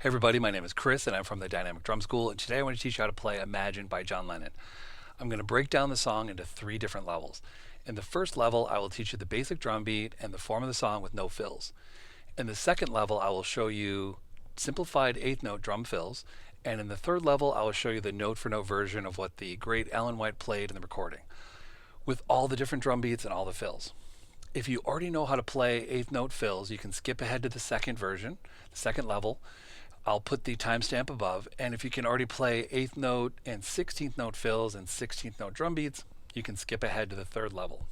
Hey everybody, my name is Chris and I'm from the Dynamic Drum School, and today I want to teach you how to play Imagine by John Lennon. I'm going to break down the song into 3 different levels. In the first level, I will teach you the basic drum beat and the form of the song with no fills. In the second level, I will show you simplified 8th note drum fills, and in the third level, I will show you the note for note version of what the great Alan White played in the recording, with all the different drum beats and all the fills. If you already know how to play 8th note fills, you can skip ahead to the second version, the second level. I'll put the timestamp above, and if you can already play 8th note and 16th note fills and 16th note drum beats, you can skip ahead to the third level.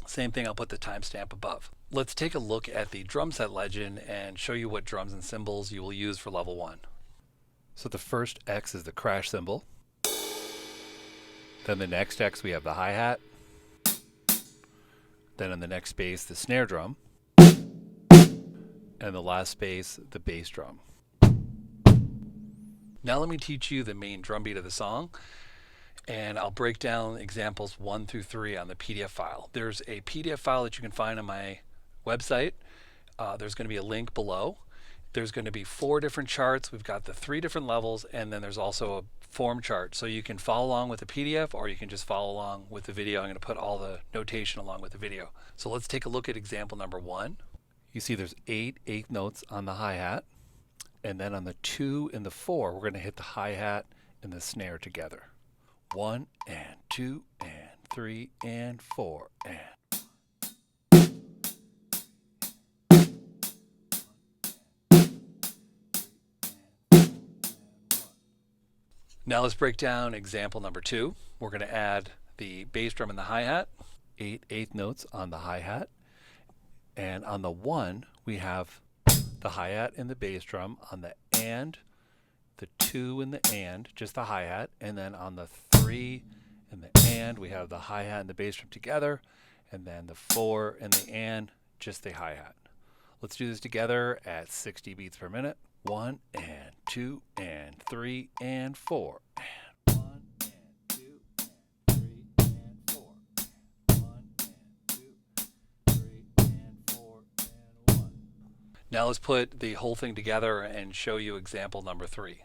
Same thing, I'll put the timestamp above. Let's take a look at the drum set legend and show you what drums and cymbals you will use for level 1. So the first X is the crash cymbal. Then the next X we have the hi-hat. Then in the next space the snare drum. And the last space the bass drum. Now let me teach you the main drum beat of the song, and I'll break down examples 1 through 3 on the PDF file. There's a PDF file that you can find on my website. There's going to be a link below. There's going to be 4 different charts. We've got the 3 different levels, and then there's also a form chart. So you can follow along with the PDF, or you can just follow along with the video. I'm going to put all the notation along with the video. So let's take a look at example number 1. You see there's 8 eighth notes on the hi-hat. And then on the 2 and the 4, we're going to hit the hi-hat and the snare together. 1 and 2 and 3 and 4 and. Now let's break down example number 2. We're going to add the bass drum and the hi-hat. 8 eighth notes on the hi-hat. And on the 1, we have the hi-hat and the bass drum. On the and, the 2 and the and, just the hi-hat. And then on the 3 and the and, we have the hi-hat and the bass drum together. And then the 4 and the and, just the hi-hat. Let's do this together at 60 beats per minute. 1 and 2 and 3 and 4. And 1 and 2 and 3 and 4. 1 and 2, 3 and 4 and 1. Now let's put the whole thing together and show you example number 3.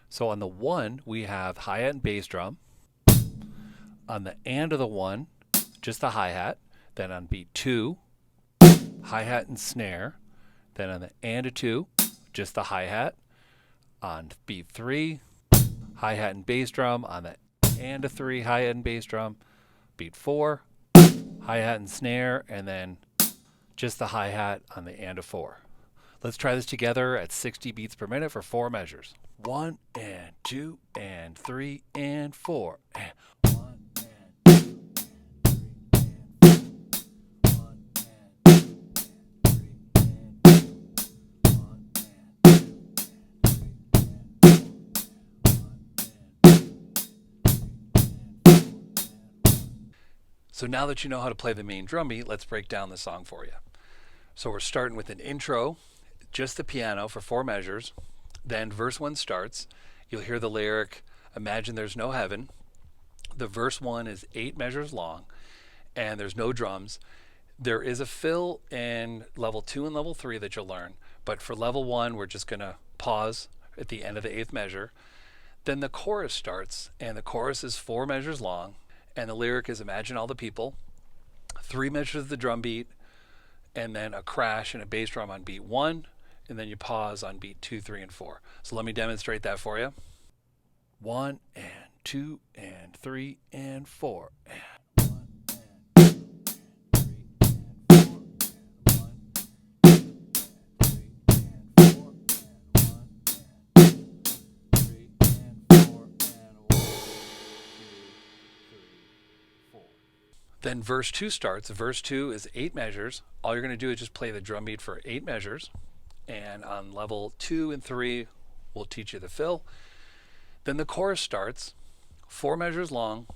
So on the 1, we have hi-hat and bass drum. On the and of the 1, just the hi-hat. Then on beat 2, hi-hat and snare. Then on the and of 2, just the hi-hat. On beat 3, hi-hat and bass drum. On the and of 3, hi-hat and bass drum. Beat 4, hi-hat and snare. And then just the hi-hat on the and of 4. Let's try this together at 60 beats per minute for 4 measures. 1 and 2 and 3 and 4. And 1 and 2 and 3 and 4. 1 and 2 and 3 and 4. 1 and 2. So now that you know how to play the main drum beat, let's break down the song for you. So we're starting with an intro, just the piano for 4 measures. Then verse 1 starts. You'll hear the lyric, "Imagine there's no heaven." The verse 1 is 8 measures long, and there's no drums. There is a fill in level 2 and level 3 that you'll learn, but for level 1, we're just going to pause at the end of the 8th measure. Then the chorus starts, and the chorus is 4 measures long, and the lyric is, "Imagine all the people." 3 measures of the drum beat, and then a crash and a bass drum on beat 1, and then you pause on beat 2, 3, and 4. So let me demonstrate that for you. 1 and 2 and 3 and 4. And 1 and 2 and 3 and 4. And 1 and 2 and 3 and 4. And 1 and 2 3 and 4. And 1, 2, 3, 4. Then verse 2 starts. Verse 2 is 8 measures. All you're going to do is just play the drum beat for 8 measures. And on level 2 and 3, we'll teach you the fill. Then the chorus starts, 4 measures long.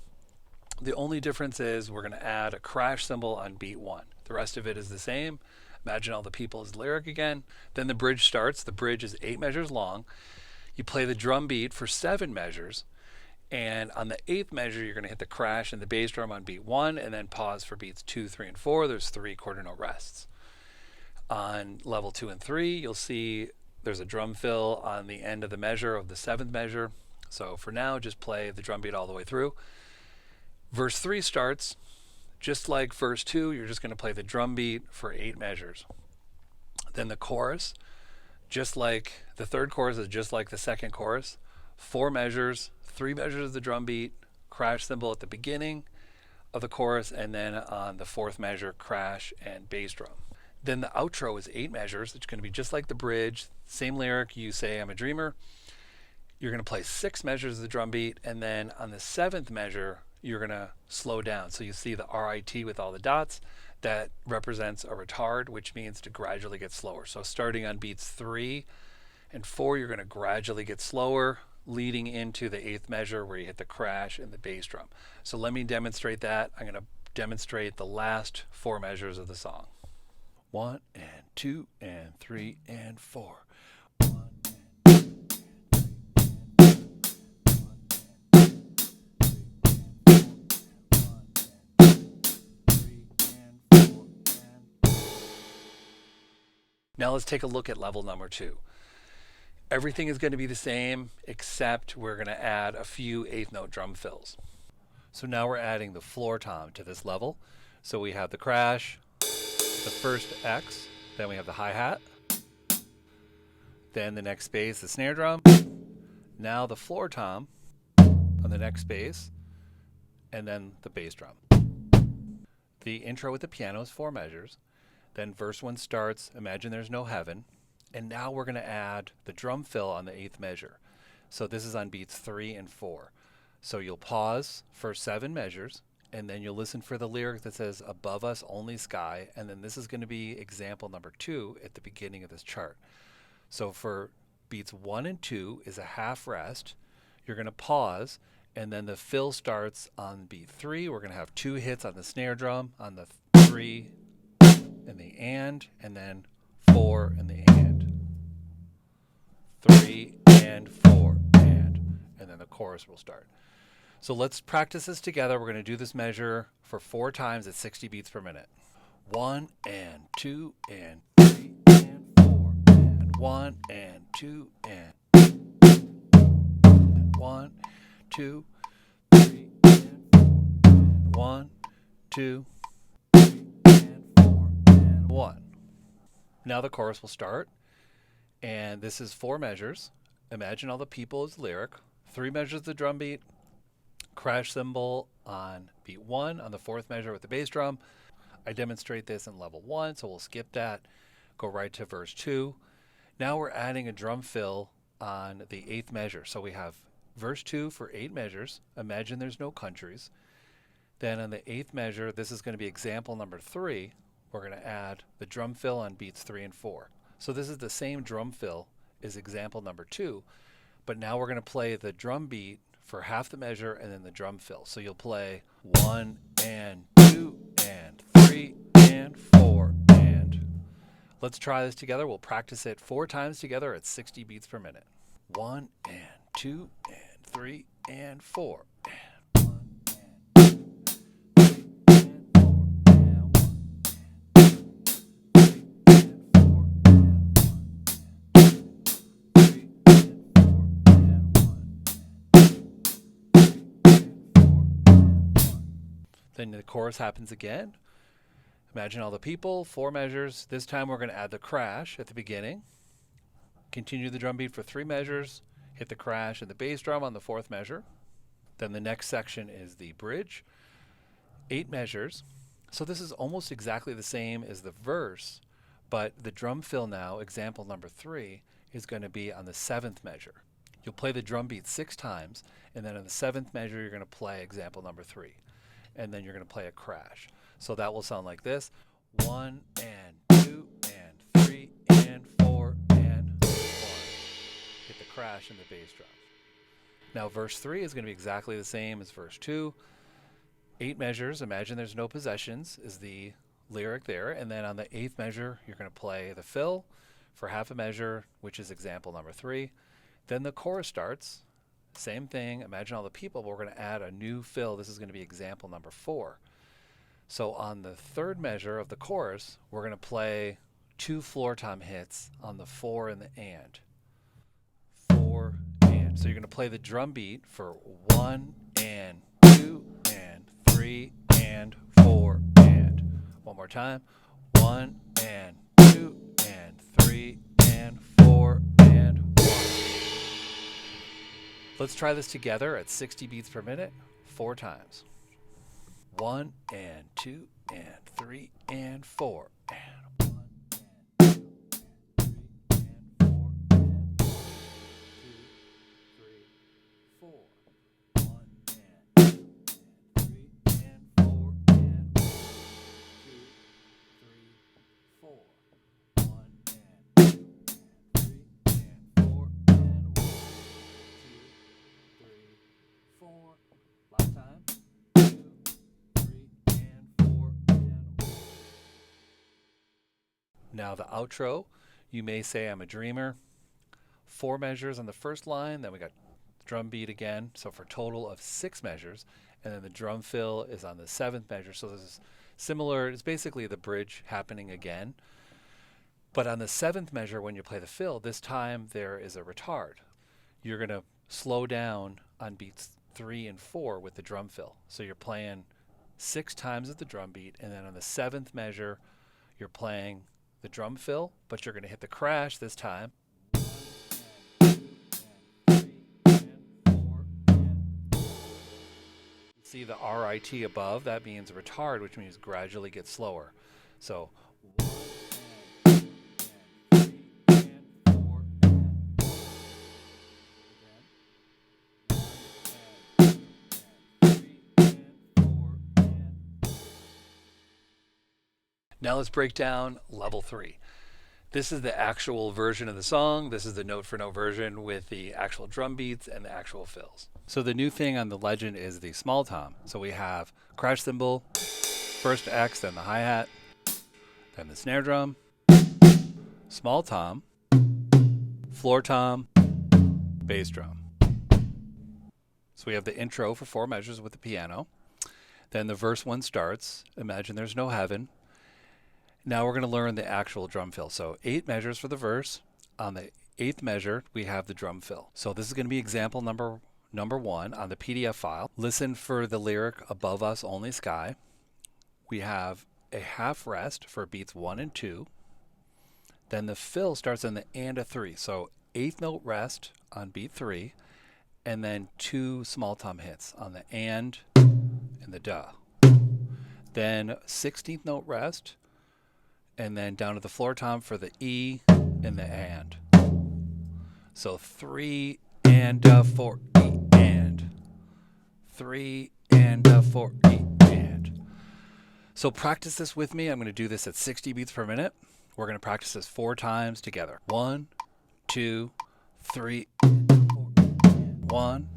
The only difference is we're going to add a crash cymbal on beat 1. The rest of it is the same. Imagine all the people is the lyric again. Then the bridge starts. The bridge is 8 measures long. You play the drum beat for 7 measures. And on the 8th measure, you're going to hit the crash and the bass drum on beat 1, and then pause for beats 2, 3, and 4. There's 3 quarter note rests. On level 2 and 3, you'll see There's a drum fill on the end of the measure of the seventh measure. So for now, just play the drum beat all the way through. Verse 3 starts just like verse 2. You're just going to play the drum beat for 8 measures. Then the chorus, just like the third chorus is just like the second chorus. 4 measures, 3 measures of the drum beat, crash cymbal at the beginning of the chorus, and then on the 4th measure, crash and bass drum. Then the outro is 8 measures. It's going to be just like the bridge. Same lyric, you say, I'm a dreamer. You're going to play 6 measures of the drum beat, and then on the 7th measure, you're going to slow down. So you see the RIT with all the dots. That represents a retard, which means to gradually get slower. So starting on beats 3 and 4, you're going to gradually get slower, leading into the 8th measure where you hit the crash and the bass drum. So let me demonstrate that. I'm going to demonstrate the last 4 measures of the song. 1 and 2 and 3 and 4. Now let's take a look at level number 2. Everything is going to be the same, except we're going to add a few 8th note drum fills. So now we're adding the floor tom to this level. So we have the crash, the first X, then we have the hi-hat, then the next bass, the snare drum, now the floor tom on the next bass, and then the bass drum. The intro with the piano is 4 measures. Then verse 1 starts, imagine there's no heaven. And now we're going to add the drum fill on the 8th measure. So this is on beats 3 and 4. So you'll pause for 7 measures, and then you'll listen for the lyric that says, above us only sky. And then this is going to be example number 2 at the beginning of this chart. So for beats 1 and 2 is a half rest. You're going to pause, and then the fill starts on beat 3. We're going to have 2 hits on the snare drum, on the 3 and the and then 4 and the and. 3 and 4 and then the chorus will start. So let's practice this together. We're going to do this measure for 4 times at 60 beats per minute. 1 and 2 and 3 and 4 and 1 and 2 and 1, 2, 3 and 1, 2, 1. Now the chorus will start, and this is 4 measures. Imagine all the people is the lyric. 3 measures of the drum beat, crash cymbal on beat 1 on the 4th measure with the bass drum. I demonstrate this in level 1, so we'll skip that, go right to verse 2. Now we're adding a drum fill on the 8th measure. So we have verse 2 for 8 measures. Imagine there's no countries. Then on the 8th measure, this is going to be example number 3. We're going to add the drum fill on beats 3 and 4. So this is the same drum fill as example number 2, but now we're going to play the drum beat for half the measure and then the drum fill. So you'll play 1 and 2 and 3 and 4 and. Let's try this together. We'll practice it 4 times together at 60 beats per minute. 1 and 2 and 3 and 4 and. Then the chorus happens again. Imagine all the people, 4 measures. This time we're going to add the crash at the beginning. Continue the drum beat for 3 measures. Hit the crash and the bass drum on the 4th measure. Then the next section is the bridge. 8 measures. So this is almost exactly the same as the verse, but the drum fill now, example number 3, is going to be on the 7th measure. You'll play the drum beat 6 times, and then on the 7th measure you're going to play example number 3. And then you're going to play a crash. So that will sound like this. 1 and 2 and 3 and 4 and 1. Hit the crash and the bass drum. Now verse 3 is going to be exactly the same as verse 2. 8 measures, imagine there's no possessions, is the lyric there. And then on the 8th measure, you're going to play the fill for half a measure, which is example number 3. Then the chorus starts. Same thing, imagine all the people, but we're going to add a new fill. This is going to be example number 4. So on the 3rd measure of the chorus, we're going to play 2 floor tom hits on the 4 and the and. 4 and. So you're going to play the drum beat for 1 and 2 and 3 and 4 and. One more time. 1 and 2 and 3 and 4 and 1. Let's try this together at 60 beats per minute, 4 times. 1 and 2 and 3 and 4 and 1 and 2 and 3 and 4 and 2, 3, 4. 1 and 2 and 3 and 4 and 1, 2, 3, 4. 1 and 2 and 3 and 4 and 1, 2, 3, 4. Last time. 2, 3 and 4 and 1. Now the outro, you may say I'm a dreamer. 4 measures on the first line, then we got drum beat again, so for a total of 6 measures, and then the drum fill is on the 7th measure. So this is similar, it's basically the bridge happening again. But on the 7th measure, when you play the fill, this time there is a retard. You're going to slow down on beats 3 and 4 with the drum fill. So you're playing 6 times at the drum beat, and then on the 7th measure, you're playing the drum fill, but you're going to hit the crash this time. See the RIT above, that means retard, which means gradually get slower. So 1 and 2 and 3 and 4 and 1. Again. 1 and 2 and 3 and 4 and 1. Now let's break down level 3. This is the actual version of the song. This is the note for note version with the actual drum beats and the actual fills. So the new thing on the Legend is the small tom. So we have crash cymbal, first X, then the hi-hat, then the snare drum, small tom, floor tom, bass drum. So we have the intro for 4 measures with the piano. Then the verse 1 starts. Imagine there's no heaven. Now we're going to learn the actual drum fill. So 8 measures for the verse. On the 8th measure, we have the drum fill. So this is going to be example number 1 on the PDF file. Listen for the lyric above us only sky. We have a half rest for beats 1 and 2. Then the fill starts on the and a 3. So 8th note rest on beat 3, and then 2 small tom hits on the and the duh. Then 16th note rest, and then down to the floor tom for the E and the and. So 3 and 4 E and. 3 and 4 E and. So practice this with me. I'm going to do this at 60 beats per minute. We're going to practice this 4 times together. 1, 2, 3, 4. 1,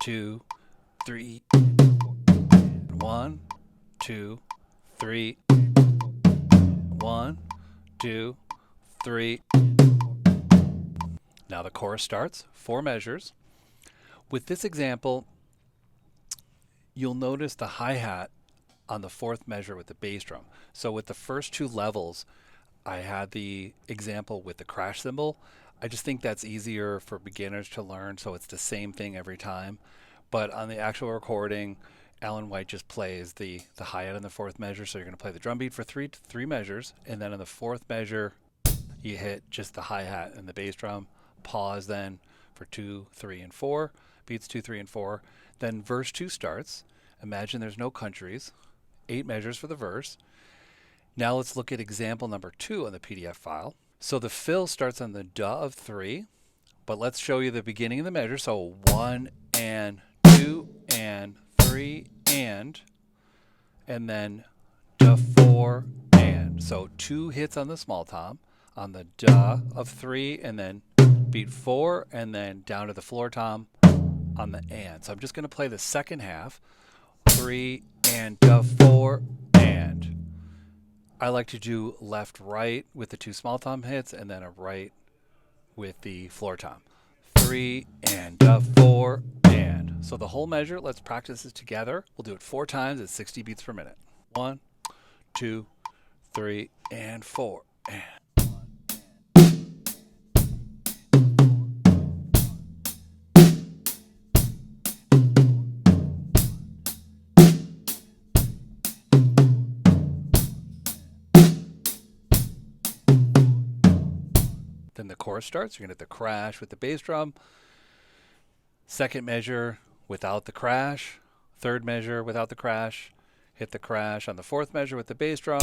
2, 3, 4. 1, 2, 3. 1, 2, 3. Now the chorus starts, 4 measures. With this example, you'll notice the hi-hat on the 4th measure with the bass drum. So with the first 2 levels, I had the example with the crash cymbal. I just think that's easier for beginners to learn, so it's the same thing every time. But on the actual recording, Alan White just plays the hi-hat in the 4th measure, so you're going to play the drum beat for three measures, and then in the 4th measure, you hit just the hi-hat and the bass drum. Pause then for 2, 3, and 4, beats 2, 3, and 4. Then verse 2 starts. Imagine there's no countries. 8 measures for the verse. Now let's look at example number 2 on the PDF file. So the fill starts on the duh of 3, but let's show you the beginning of the measure. So 1 and 2 and 3 and then duh 4 and. So 2 hits on the small tom, on the duh of 3, and then beat 4, and then down to the floor tom on the and. So I'm just going to play the second half. 3 and duh 4 and. I like to do left right with the 2 small tom hits, and then a right with the floor tom. 3 and duh 4 and. So the whole measure, let's practice this together. We'll do it 4 times at 60 beats per minute. 1, 2, 3, and 4 and. then the chorus starts. You're going to hit the crash with the bass drum. Second measure without the crash. Third measure without the crash. Hit the crash on the fourth measure with the bass drum.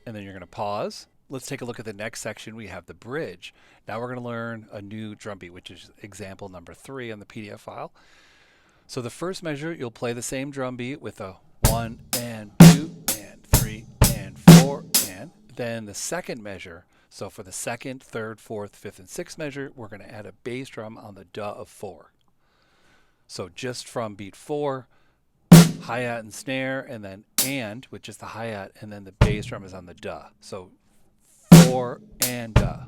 And then you're going to pause. Let's take a look at the next section. We have the bridge. Now we're going to learn a new drum beat, which is example number 3 on the PDF file. So the first measure, you'll play the same drum beat with a 1 and 2 and 3 and 4 and. Then the second measure, so for the second, third, fourth, fifth, and sixth measure, we're going to add a bass drum on the duh of 4. So just from beat 4, hi-hat and snare, and then which is the hi-hat, and then the bass drum is on the duh. So 4 and duh.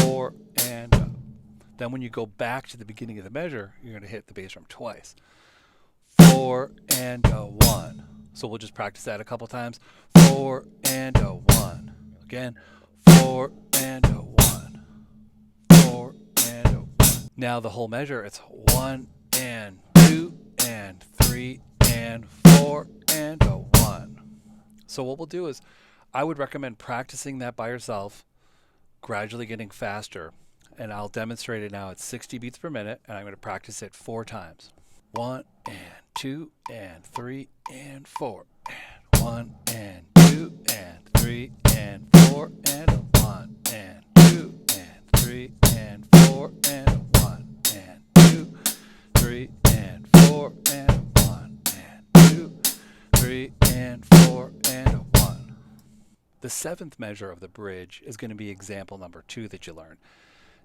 4 and duh. Then when you go back to the beginning of the measure, you're going to hit the bass drum twice. 4 and a 1. So we'll just practice that a couple times. 4 and a 1. Again. 4 and a 1. 4 and a 1. Now the whole measure, it's 1 and 2 and 3 and 4 and a 1. So what we'll do is, I would recommend practicing that by yourself, gradually getting faster. And I'll demonstrate it now at 60 beats per minute, and I'm going to practice it 4 times. 1 and 2 and 3 and 4 and 1 and 2 and 3 and 4 and 1 and 2 and 3 and 4 and 1 and 2, 3 and 4 and 1 and 2, 3 and 4 and 1. The 7th measure of the bridge is going to be example number 2 that you learn.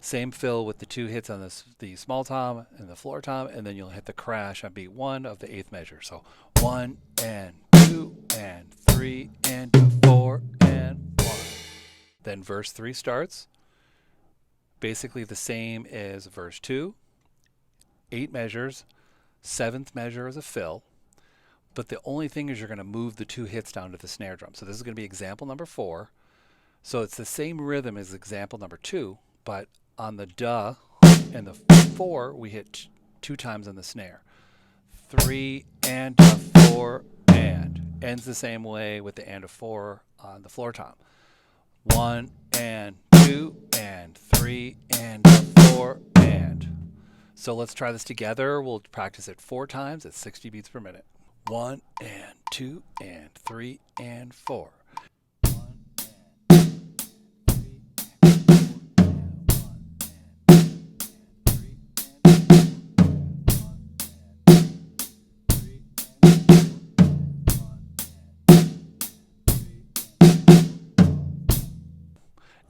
Same fill with the 2 hits on the small tom and the floor tom, and then you'll hit the crash on beat 1 of the 8th measure. So 1 and 2 and 3 and 4 and 1. Then verse 3 starts. Basically the same as verse 2. 8 measures. 7th measure is a fill. But the only thing is you're going to move the 2 hits down to the snare drum. So this is going to be example number 4. So it's the same rhythm as example number 2, but on the duh and the 4, we hit 2 times on the snare. 3 and a 4 and. Ends the same way with the and a 4 on the floor tom. 1 and 2 and 3 and a 4 and. So let's try this together. We'll practice it 4 times at 60 beats per minute. 1 and 2 and 3 and 4.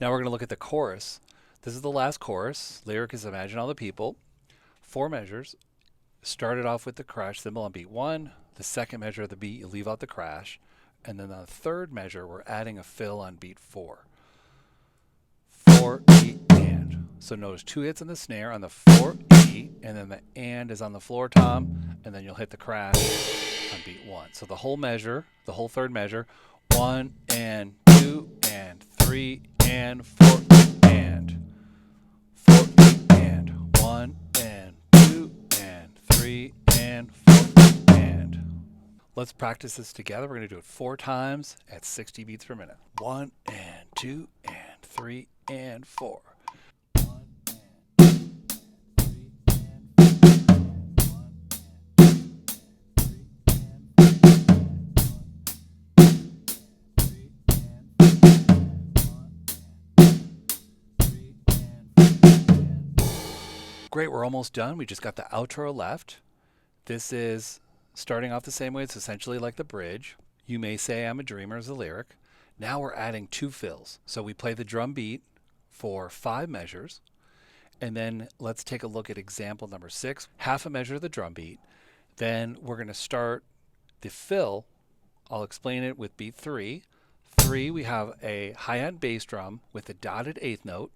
Now we're going to look at the chorus. This is the last chorus. Lyric is Imagine All the People. 4 measures. Started off with the crash cymbal on beat 1. The second measure of the beat, you leave out the crash. And then on the third measure, we're adding a fill on beat 4. 4, E, and. So notice 2 hits on the snare on the 4, E, and then the and is on the floor tom, and then you'll hit the crash on beat 1. So the whole measure, the whole third measure, 1 and 2 and 3 and 4 and 4 and 1 and 2 and 3 and 4 and. Let's practice this together. We're going to do it 4 times at 60 beats per minute. 1 and 2 and 3 and 4. Great, we're almost done. We just got the outro left. This is starting off the same way. It's essentially like the bridge. You May Say I'm a Dreamer is the lyric. Now we're adding 2 fills. So we play the drum beat for 5 measures. And then let's take a look at example number 6. Half a measure of the drum beat. Then we're going to start the fill. I'll explain it with beat 3. 3, we have a hi-hat bass drum with a dotted 8th note.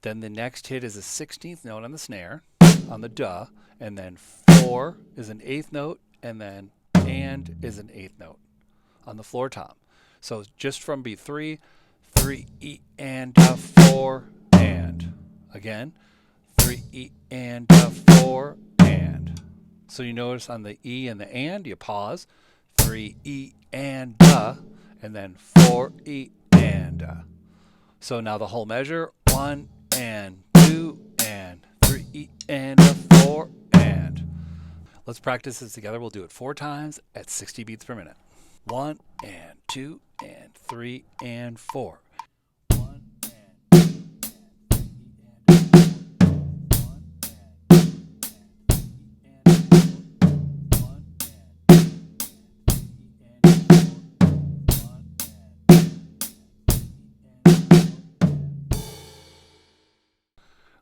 Then the next hit is a 16th note on the snare, on the duh, and then 4 is an 8th note, and then and is an 8th note on the floor tom. So just from beat 3, 3 E and 4 and. Again, 3 E and 4 and. So you notice on the E and the and, you pause, 3 E and then 4 E and. So now the whole measure, 1 and 2 and 3 and a 4 and. Let's practice this together. We'll do it 4 times at 60 beats per minute. 1 and 2 and 3 and 4.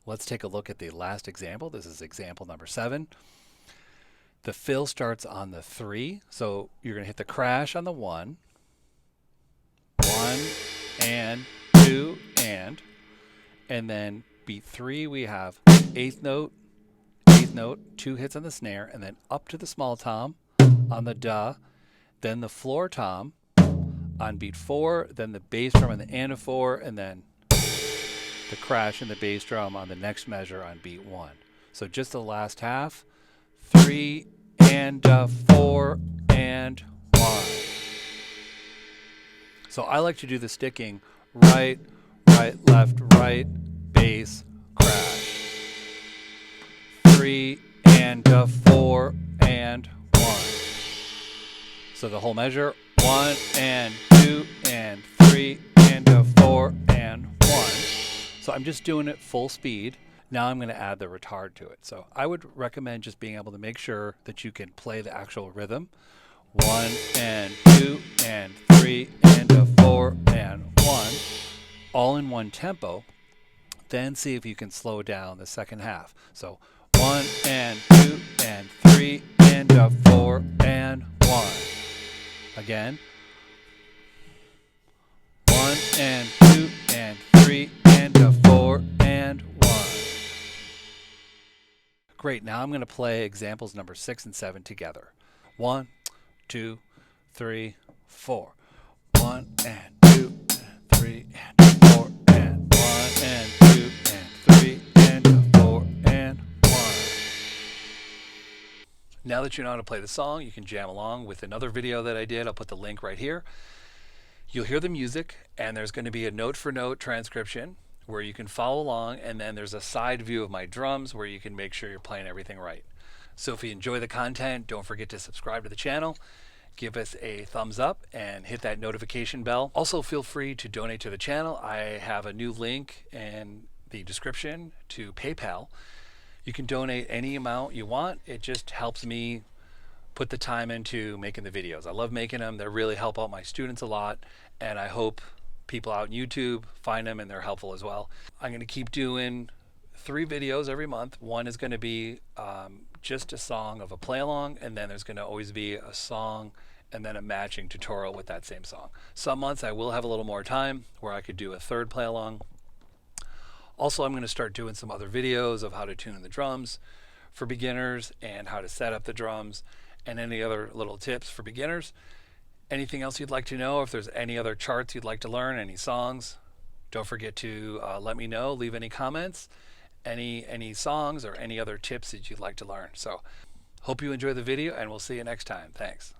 Let's take a look at the last example. This is example number 7. The fill starts on the 3, so you're going to hit the crash on the 1, 1 and 2 and then beat 3 we have 8th note, 2 hits on the snare, and then up to the small tom on the da, then the floor tom on beat 4, then the bass drum on the and of 4, and then the crash and the bass drum on the next measure on beat 1. So just the last half, 3 and 4 and 1. So I like to do the sticking right, left, right, bass, crash. 3 and 4 and 1. So the whole measure, 1 and 2 and 3 and 4 and 1. So I'm just doing it full speed. Now I'm going to add the retard to it. So I would recommend just being able to make sure that you can play the actual rhythm. 1 and 2 and 3 and 4 and 1, all in one tempo. Then see if you can slow down the second half. So 1 and 2 and 3 and 4 and 1. Again. 1 and 2 and 3 and 4 and 1. Great, now I'm going to play examples number 6 and 7 together. 1, 2, 3, 4. 1 and 2 and 3 and 4 and 1 and 2 and 3 and 4 and 1. Now that you know how to play the song, you can jam along with another video that I did. I'll put the link right here. You'll hear the music, and there's going to be a note-for-note transcription where you can follow along, and then there's a side view of my drums where you can make sure you're playing everything right. So if you enjoy the content, don't forget to subscribe to the channel, give us a thumbs up, and hit that notification bell. Also, feel free to donate to the channel. I have a new link in the description to PayPal. You can donate any amount you want. It just helps me put the time into making the videos. I love making them. They really help out my students a lot, and I hope people out on YouTube find them and they're helpful as well. I'm going to keep doing 3 videos every month. One is going to be just a song of a play along, and then there's going to always be a song and then a matching tutorial with that same song. Some months I will have a little more time where I could do a 3rd play along. Also, I'm going to start doing some other videos of how to tune in the drums for beginners and how to set up the drums and any other little tips for beginners. Anything else you'd like to know? If there's any other charts you'd like to learn, any songs, don't forget to let me know. Leave any comments, any songs, or any other tips that you'd like to learn. So hope you enjoy the video, and we'll see you next time. Thanks.